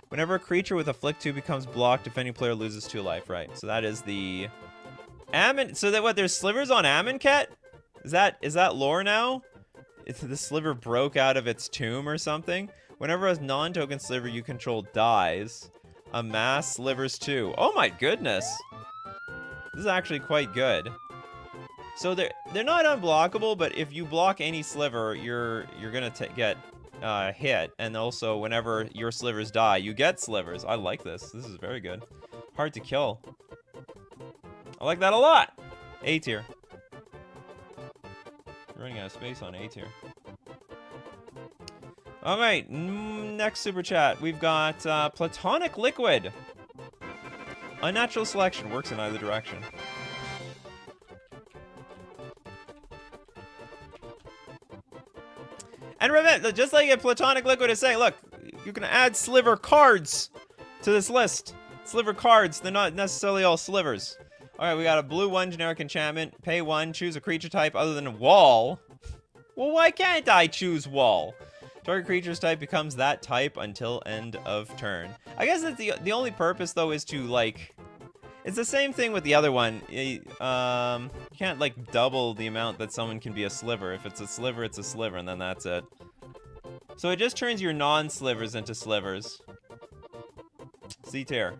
Whenever a creature with Afflict 2 becomes blocked, defending player loses 2 life, right? So that is the Ammon. So that what? There's Slivers on Amonkhet? Is that lore now? It's the Sliver broke out of its tomb or something. Whenever a non-token Sliver you control dies, amass Slivers 2. Oh my goodness. This is actually quite good. So they're not unblockable, but if you block any Sliver, you're gonna get hit. And also, whenever your Slivers die, you get Slivers. I like this. This is very good. Hard to kill. I like that a lot. A tier. Running out of space on A tier. All right, next super chat. We've got Platonic Liquid. Unnatural selection works in either direction. And remember, just like a Platonic Liquid is saying, look, you can add Sliver cards to this list. Sliver cards, they're not necessarily all slivers. Alright, we got a blue 1 generic enchantment. Pay 1, choose a creature type other than wall. Well, why can't I choose wall? Target creature's type becomes that type until end of turn. I guess that's the only purpose, though, is to, like... It's the same thing with the other one. You can't, like, double the amount that someone can be a sliver. If it's a sliver, it's a sliver, and then that's it. So it just turns your non-slivers into slivers. C-tier.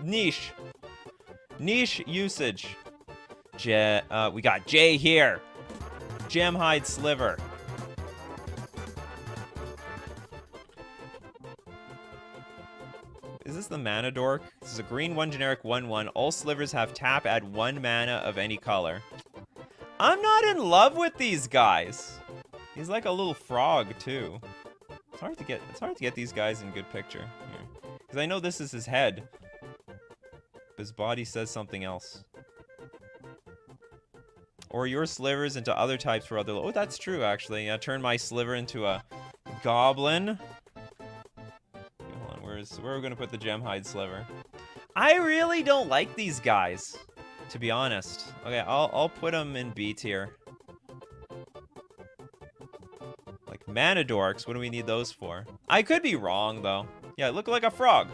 Niche. Niche usage. We got J here. Gemhide Sliver. Is this the mana dork? This is a green 1 generic 1/1. All slivers have tap, add 1 mana of any color. I'm not in love with these guys. He's like a little frog too. It's hard to get these guys in good picture here. Because I know this is his head. But his body says something else. Or your slivers into other types for other... Oh, that's true, actually. Yeah, turn my sliver into a goblin. Where are we going to put the Gemhide Sliver? I really don't like these guys, to be honest. Okay, I'll put them in B tier. Like mana dorks, what do we need those for? I could be wrong, though. Yeah, look like a frog.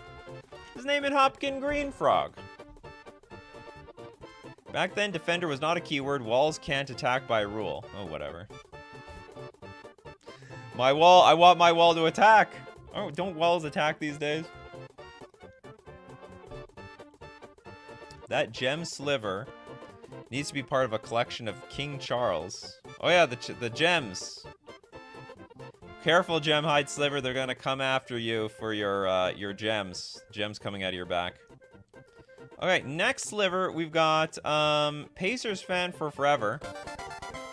His name is Hopkin Green Frog. Back then, defender was not a keyword. Walls can't attack by rule. Oh, whatever. My wall, I want my wall to attack. Oh, don't walls attack these days? That gem sliver needs to be part of a collection of King Charles. Oh yeah, the gems. Careful, Gemhide Sliver. They're gonna come after you for your gems. Gems coming out of your back. Okay, next sliver we've got Pacers fan for forever.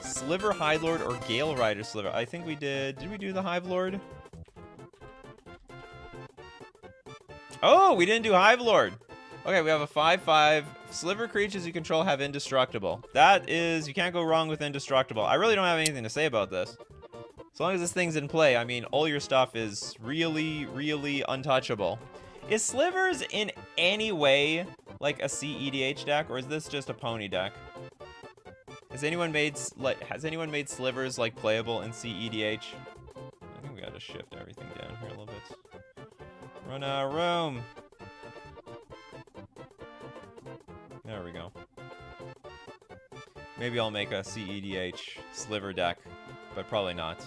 Sliver Hive Lord or Gale Rider Sliver. I think we did. Did we do the Hive Lord? Oh, we didn't do Hive Lord. Okay, we have a 5/5. Sliver creatures you control have indestructible. That is, you can't go wrong with indestructible. I really don't have anything to say about this. As long as this thing's in play, I mean, all your stuff is really, really untouchable. Is Slivers in any way like a CEDH deck, or is this just a pony deck? Has anyone made Slivers like playable in CEDH? I think we gotta shift everything down here a little bit. Run out of room. There we go. Maybe I'll make a CEDH Sliver deck, but probably not.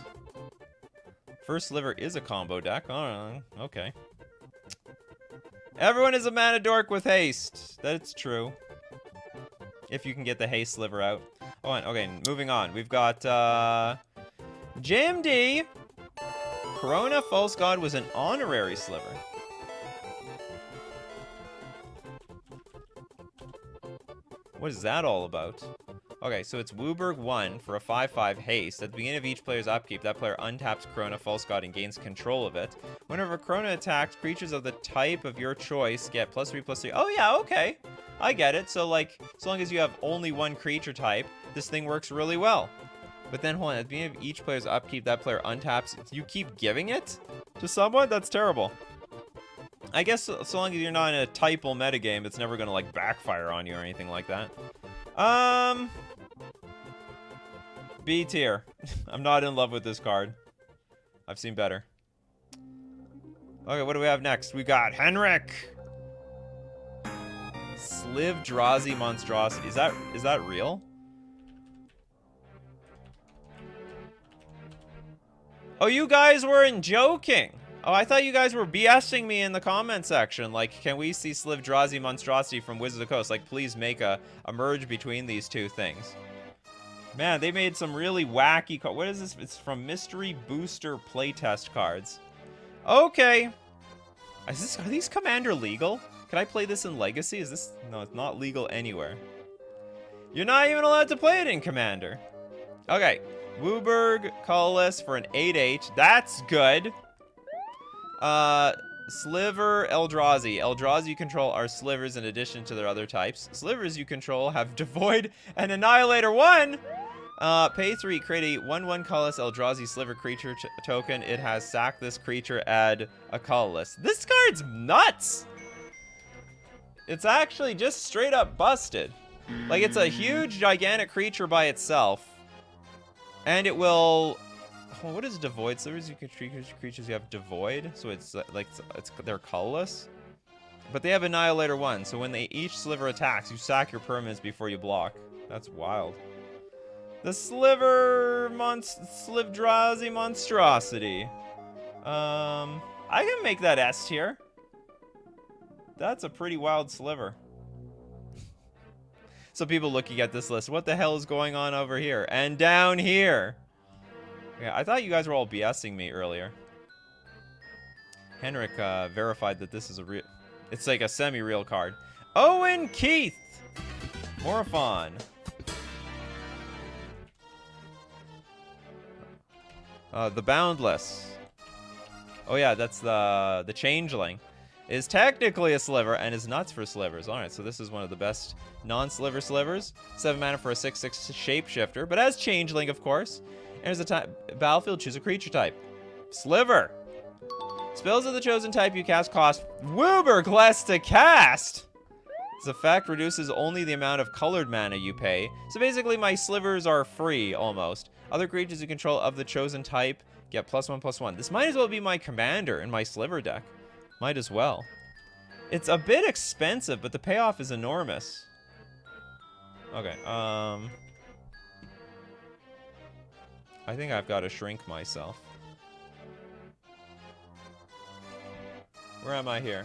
First Sliver is a combo deck. Oh, okay. Everyone is a mana dork with haste. That's true. If you can get the haste Sliver out. Oh, okay, moving on. We've got JMD. Corona False God was an honorary Sliver. What is that all about? Okay, so it's Wooburg 1 for a 5/5 haste. At the beginning of each player's upkeep, that player untaps Corona False God and gains control of it. Whenever Corona attacks, creatures of the type of your choice get +3/+3. Oh yeah, okay. I get it. So like, as long as you have only one creature type, this thing works really well. But then hold on, at the beginning of each player's upkeep, that player untaps. You keep giving it to someone? That's terrible. I guess so long as you're not in a typal metagame, it's never gonna like backfire on you or anything like that. B tier. I'm not in love with this card. I've seen better. Okay, what do we have next? We got Henrik. Slivdrazi Monstrosity. Is that real? Oh, you guys weren't joking. Oh, I thought you guys were BSing me in the comment section. Like, can we see Slivdrazi Monstrosity from Wizards of the Coast? Like, please make a merge between these two things. Man, they made some really wacky... What is this? It's from Mystery Booster playtest cards. Okay. Are these Commander legal? Can I play this in Legacy? Is this... No, it's not legal anywhere. You're not even allowed to play it in Commander. Okay. Wooburg, colorless for an 8/8. That's good. Sliver, Eldrazi. Eldrazi you control are slivers in addition to their other types. Slivers you control have Devoid and Annihilator 1. Pay 3, create a 1/1 colorless Eldrazi Sliver creature token. It has sack this creature, add a colorless. This card's nuts! It's actually just straight up busted. Like, it's a huge, gigantic creature by itself. And it will... Oh, what is devoid? Slivers, you can treat creatures you have devoid. So it's like, they're colorless. But they have Annihilator 1, so when each sliver attacks, you sack your permanents before you block. That's wild. The Slivdrazi monstrosity. I can make that S tier. That's a pretty wild sliver. So people looking at this list, what the hell is going on over here? And down here. Yeah, I thought you guys were all BSing me earlier. Henrik verified that this is a real... It's like a semi-real card. Owen Keith! Morphon. The Boundless. Oh yeah, that's the Changeling. Is technically a sliver and is nuts for slivers. Alright, so this is one of the best non-sliver slivers. 7 mana for a 6/6 shapeshifter, but as Changeling, of course. And there's a battlefield, choose a creature type. Sliver. Spells of the chosen type you cast cost Wooberg less to cast. This effect reduces only the amount of colored mana you pay. So basically my slivers are free, almost. Other creatures you control of the chosen type get +1/+1. This might as well be my commander in my sliver deck. Might as well. It's a bit expensive, but the payoff is enormous. Okay, I think I've got to shrink myself. Where am I here?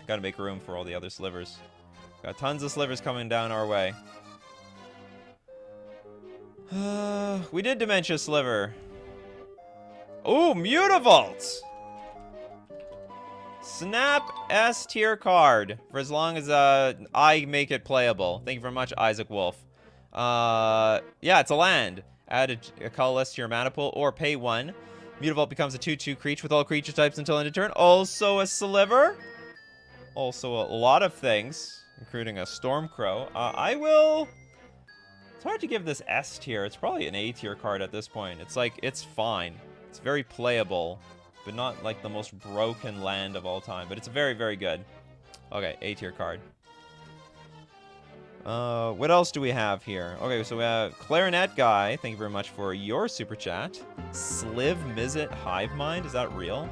Gotta make room for all the other slivers. Got tons of slivers coming down our way. We did Dementia Sliver. Ooh, Mutavault! Snap S tier card for as long as I make it playable. Thank you very much, Isaac Wolf. Yeah, it's a land. Add a colorless to your mana pool or pay 1. Mutavault becomes a 2/2 creature with all creature types until end of turn. Also a sliver. Also a lot of things, including a Stormcrow. I will... It's hard to give this S tier. It's probably an A tier card at this point. It's like, it's fine. It's very playable, but not like the most broken land of all time. But it's very, very good. Okay, A tier card. What else do we have here? Okay, so we have Clarinet Guy. Thank you very much for your super chat. Sliv Mizzet Hivemind. Is that real?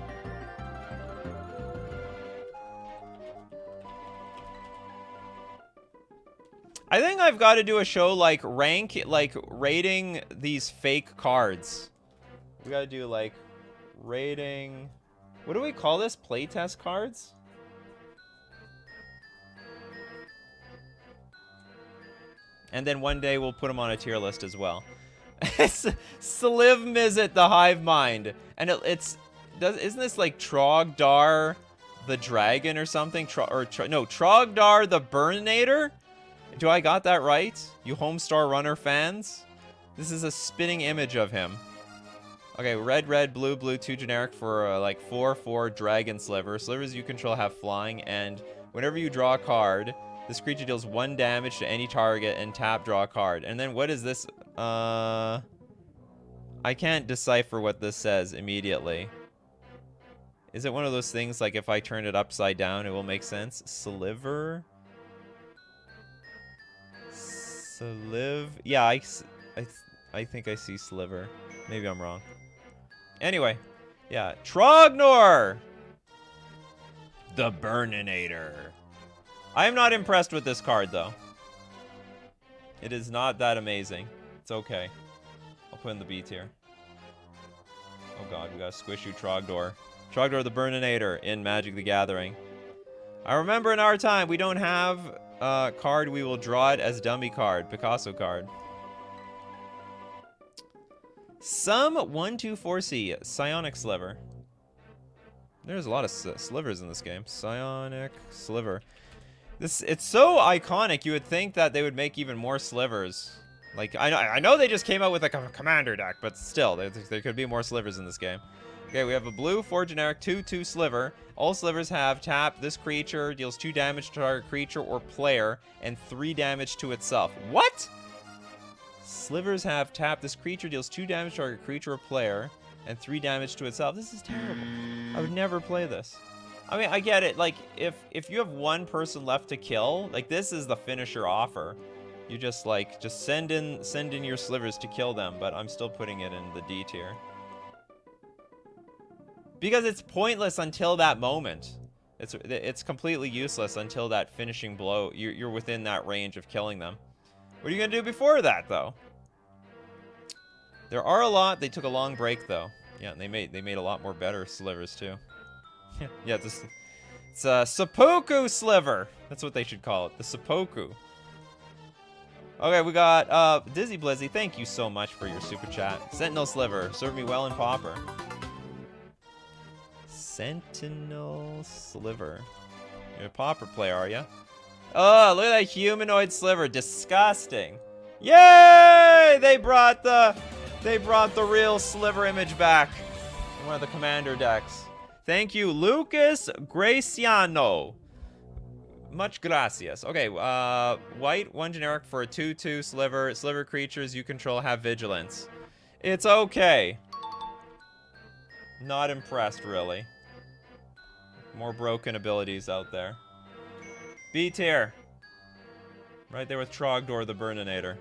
I think I've got to do a show like rating these fake cards. We got to do like rating. What do we call this? Playtest cards? And then one day we'll put them on a tier list as well. Sliv Mizzet the Hivemind. And isn't this like Trogdar the Dragon or something? No, Trogdar the Burninator? Do I got that right? You Homestar Runner fans? This is a spinning image of him. Okay, red, red, blue, blue, 2 generic for like 4/4 Dragon Sliver. Slivers you control have flying, and whenever you draw a card, this creature deals 1 damage to any target and tap, draw a card. And then what is this? I can't decipher what this says immediately. Is it one of those things like if I turn it upside down, it will make sense? Sliver? Sliv? Yeah, I think I see Sliver. Maybe I'm wrong. Anyway, yeah. Trognor! The Burninator. I am not impressed with this card, though. It is not that amazing. It's okay. I'll put in the B tier. Oh god, we got to squish you, Trogdor. Trogdor the Burninator in Magic the Gathering. I remember in our time, we don't have a card. We will draw it as dummy card. Picasso card. Some 1/2/4C Psionic Sliver. There's a lot of slivers in this game. Psionic Sliver. It's so iconic. You would think that they would make even more slivers. Like I know they just came out with like a commander deck, but still, there could be more slivers in this game. Okay, we have a blue 4 generic 2/2 Sliver. All slivers have tap. This creature deals 2 damage to target creature or player and 3 damage to itself. What? Slivers have tap. This creature deals 2 damage to target creature or player and 3 damage to itself. This is terrible. I would never play this. I mean, I get it. Like, if you have one person left to kill, like, this is the finisher offer. You just, like, just send in your slivers to kill them, but I'm still putting it in the D tier. Because it's pointless until that moment. It's completely useless until that finishing blow. You're within that range of killing them. What are you gonna do before that, though? There are a lot. They took a long break, though. Yeah, and they made a lot more better slivers too. Yeah, it's a seppuku sliver. That's what they should call it, the seppuku. Okay, we got Dizzy Blizzy. Thank you so much for your super chat. Sentinel Sliver, serve me well in Pauper. Sentinel Sliver. You're a Pauper player, are you? Oh, look at that humanoid sliver. Disgusting. Yay! They brought the real sliver image back in one of the commander decks. Thank you, Lucas Graciano. Much gracias. Okay, white, 1 generic for a 2/2 sliver. Sliver creatures you control have vigilance. It's okay. Not impressed, really. More broken abilities out there. B tier. Right there with Trogdor the Burninator.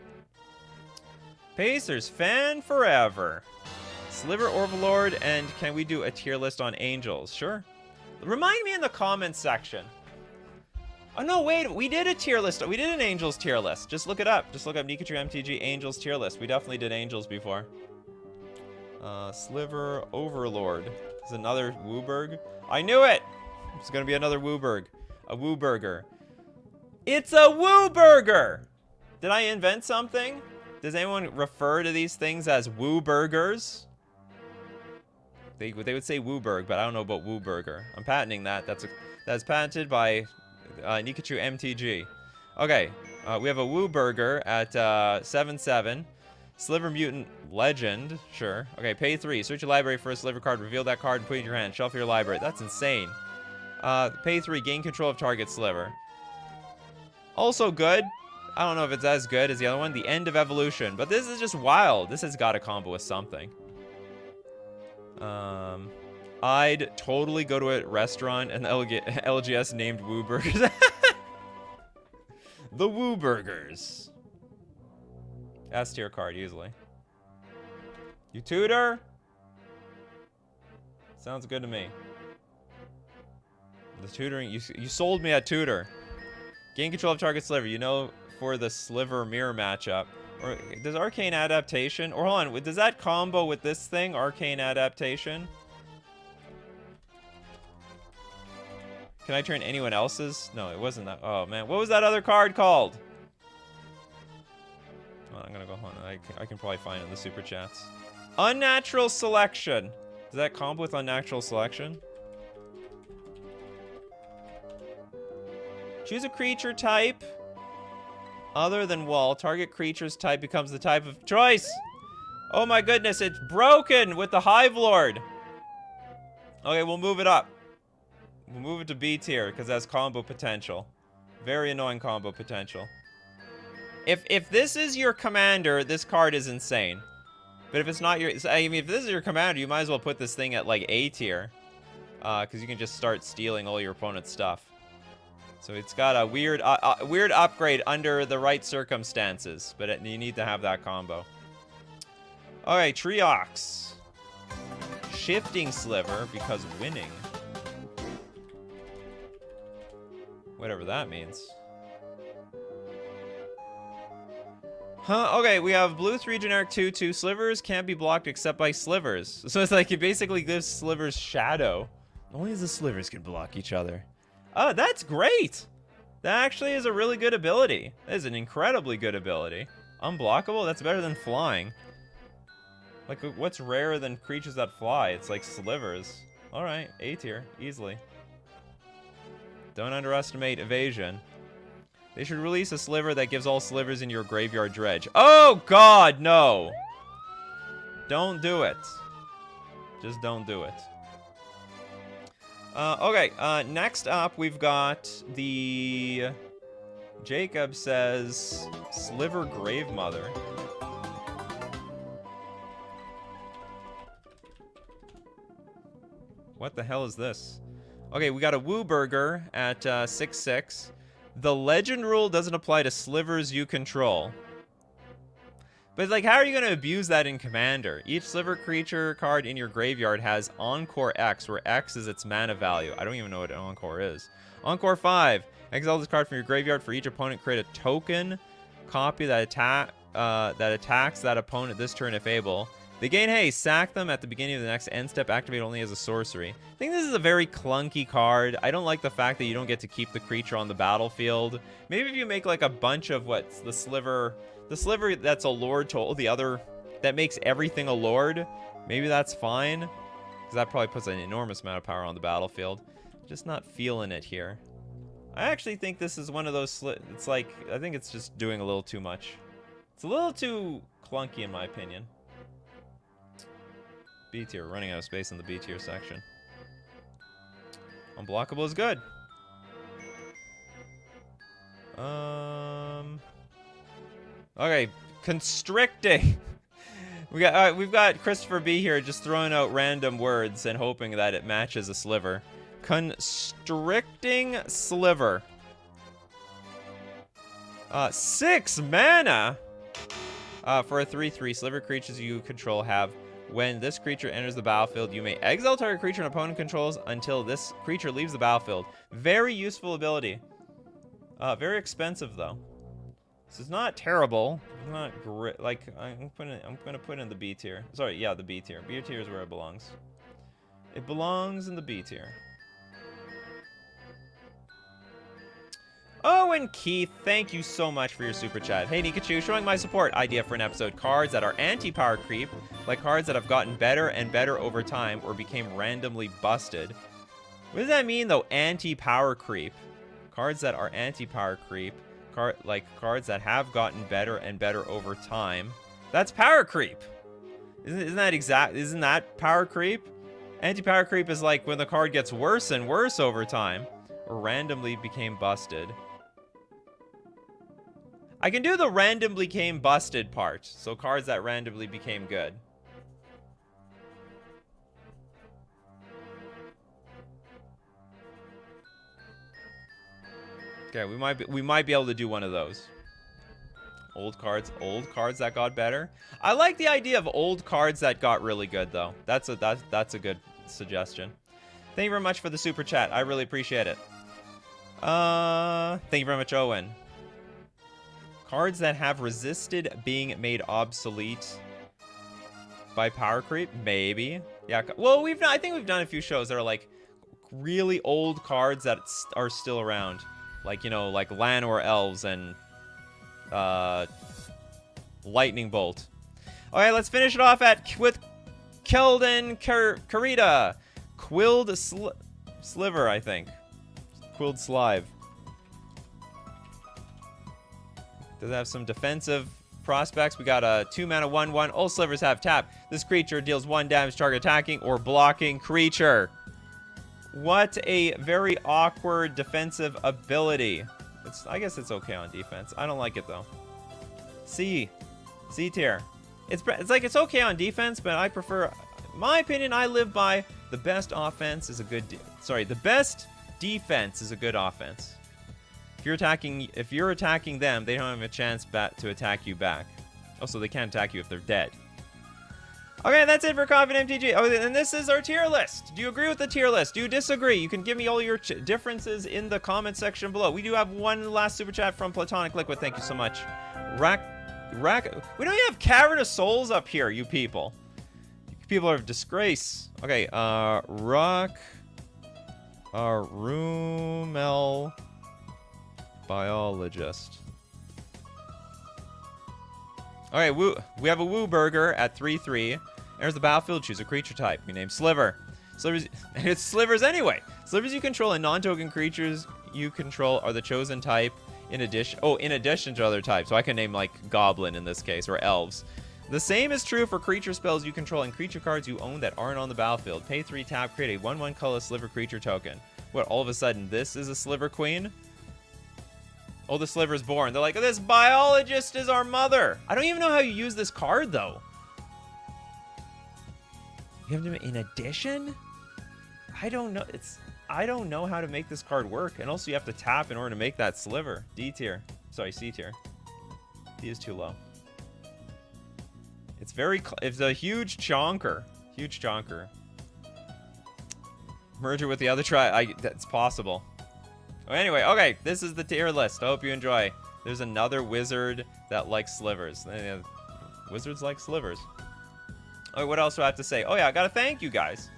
Pacers, fan forever. Sliver Overlord, and can we do a tier list on Angels? Sure. Remind me in the comments section. Oh, no, wait. We did a tier list. We did an Angels tier list. Just look it up. Just look up Nikachu MTG Angels tier list. We definitely did Angels before. Sliver Overlord. Is another Wooburg? I knew it! It's going to be another Wooburg. A Wooburger. It's a Wooburger! Did I invent something? Does anyone refer to these things as Wooburgers? They would say Wooburg, but I don't know about Wooburger. I'm patenting that. That's patented by Nikachu MTG. Okay, we have a Wooburger at 7/7. Sliver Mutant Legend, sure. Okay, pay 3. Search your library for a Sliver card. Reveal that card and put it in your hand. Shuffle your library. That's insane. Pay 3. Gain control of target Sliver. Also good. I don't know if it's as good as the other one. The End of Evolution. But this is just wild. This has got a combo with something. I'd totally go to a restaurant and LGS named Wooburgers. The Wooburgers. S tier card, easily. You tutor? Sounds good to me. The tutoring, you sold me a tutor. Gain control of target Sliver, you know, for the Sliver mirror matchup. Or does Arcane Adaptation, or hold on, does that combo with this thing, Arcane Adaptation? Can I turn anyone else's? No, it wasn't that. Oh man, what was that other card called? Oh, I'm gonna go home. I can probably find it in the super chats. Unnatural Selection. Does that combo with Unnatural Selection? Choose a creature type other than wall. Target creature's type becomes the type of choice. Oh my goodness, it's broken with the Hive Lord. Okay, we'll move it up. We'll move it to B tier because that's combo potential. Very annoying combo potential. If this is your commander, this card is insane. But if it's not your, I mean, if this is your commander, you might as well put this thing at like A tier, because you can just start stealing all your opponent's stuff. So it's got a weird upgrade under the right circumstances, but you need to have that combo. All right, Triox. Shifting Sliver because winning. Whatever that means. Huh, okay, we have blue 3 generic 2/2 slivers can't be blocked except by slivers. So it's like it basically gives slivers shadow. Only the slivers can block each other. Oh, that's great! That actually is a really good ability. That is an incredibly good ability. Unblockable? That's better than flying. Like, what's rarer than creatures that fly? It's like slivers. Alright, A tier, easily. Don't underestimate evasion. They should release a sliver that gives all slivers in your graveyard dredge. Oh god, no! Don't do it. Just don't do it. Okay, next up we've got the... Jacob says Sliver Grave Mother. What the hell is this? Okay, we got a Woo Burger at 6/6. The legend rule doesn't apply to slivers you control. But like, how are you going to abuse that in Commander? Each sliver creature card in your graveyard has Encore X, where X is its mana value. I don't even know what Encore is. Encore 5. Exile this card from your graveyard. For each opponent, create a token copy that attacks that opponent this turn if able. They gain haste. Sack them at the beginning of the next end step. Activate only as a sorcery. I think this is a very clunky card. I don't like the fact that you don't get to keep the creature on the battlefield. Maybe if you make like a bunch of what's the sliver that's a lord to all the other, that makes everything a lord, maybe that's fine. Because that probably puts an enormous amount of power on the battlefield. Just not feeling it here. I actually think this is one of those it's like, I think it's just doing a little too much. It's a little too clunky in my opinion. B tier, running out of space in the B tier section. Unblockable is good. Okay, constricting. We've got Christopher B here just throwing out random words and hoping that it matches a sliver. Constricting Sliver. 6 mana for a 3/3. Sliver creatures you control have. When this creature enters the battlefield, you may exile target creature an opponent controls until this creature leaves the battlefield. Very useful ability. Very expensive though. This is not terrible. It's not great. Like I'm gonna put it in the B tier. Sorry, yeah, the B tier. B tier is where it belongs. It belongs in the B tier. Oh, and Keith, thank you so much for your super chat. Hey, Nikachu, showing my support. Idea for an episode. Cards that are anti-power creep, like cards that have gotten better and better over time or became randomly busted. What does that mean, though, anti-power creep? Cards that are anti-power creep, like cards that have gotten better and better over time. That's power creep. Isn't that power creep? Anti-power creep is like when the card gets worse and worse over time or randomly became busted. I can do the randomly became busted part. So cards that randomly became good. Okay, we might be able to do one of those. Old cards that got better. I like the idea of old cards that got really good though. That's a good suggestion. Thank you very much for the super chat. I really appreciate it. Thank you very much, Owen. Cards that have resisted being made obsolete by power creep? Maybe. Yeah, well, I think we've done a few shows that are like really old cards that are still around. Like, you know, like Llanowar Elves and Lightning Bolt. Okay, let's finish it off with Keldon Karita. Quilled Sliver, I think. Quilled Slive. Does have some defensive prospects. We got a 2-mana 1/1. All slivers have tap. This creature deals 1 damage target attacking or blocking creature. What a very awkward defensive ability. I guess it's okay on defense. I don't like it though. C tier. It's like it's okay on defense, but I prefer, my opinion, I live by the best offense is a good the best defense is a good offense. If you're attacking them, they don't have a chance to attack you back. Also, they can't attack you if they're dead. Okay, that's it for Coffee and MTG. Oh, and this is our tier list. Do you agree with the tier list? Do you disagree? You can give me all your differences in the comment section below. We do have one last super chat from Platonic Liquid. Thank you so much. We don't even have Cavern of Souls up here, you people. You people are a disgrace. Okay, Rumel Biologist. Alright, we have a Woo Burger at 3/3. Enters the battlefield, choose a creature type. We name Sliver. It's Slivers anyway. Slivers you control and non-token creatures you control are the chosen type in addition to other types. So I can name like Goblin in this case, or Elves. The same is true for creature spells you control and creature cards you own that aren't on the battlefield. Pay 3 tap, create a 1/1 colorless Sliver creature token. What, all of a sudden this is a Sliver queen? Oh, the Sliver's born. They're like, this biologist is our mother. I don't even know how you use this card, though. You have to, in addition? I don't know. I don't know how to make this card work. And also you have to tap in order to make that Sliver. D tier. Sorry, C tier. D is too low. It's a huge chonker. Huge chonker. Merge it with the other that's possible. Oh, anyway, okay, this is the tier list. I hope you enjoy. There's another wizard that likes slivers. Wizards like slivers. Oh, what else do I have to say? Oh, yeah, I gotta thank you guys.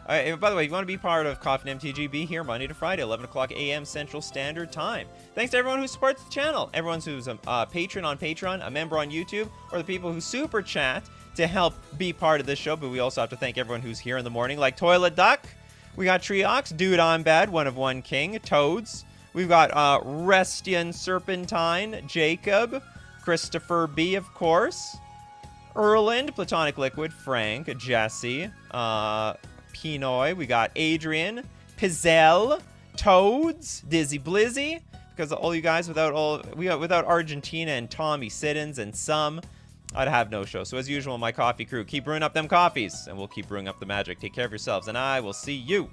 By the way, if you want to be part of Coffee and MTG, be here Monday to Friday, 11 o'clock a.m. Central Standard Time. Thanks to everyone who supports the channel. Everyone who's a patron on Patreon, a member on YouTube, or the people who super chat to help be part of this show. But we also have to thank everyone who's here in the morning, like Toilet Duck. We got Triox, Dude I'm Bad, One of One King, Toads. We've got Restian Serpentine, Jacob, Christopher B, of course, Erland, Platonic Liquid, Frank, Jesse, Pinoy. We got Adrian, Pizzelle, Toads, Dizzy Blizzy. Because all you guys, without Argentina and Tommy Siddons and some, I'd have no show. So as usual, my coffee crew, keep brewing up them coffees, and we'll keep brewing up the magic. Take care of yourselves, and I will see you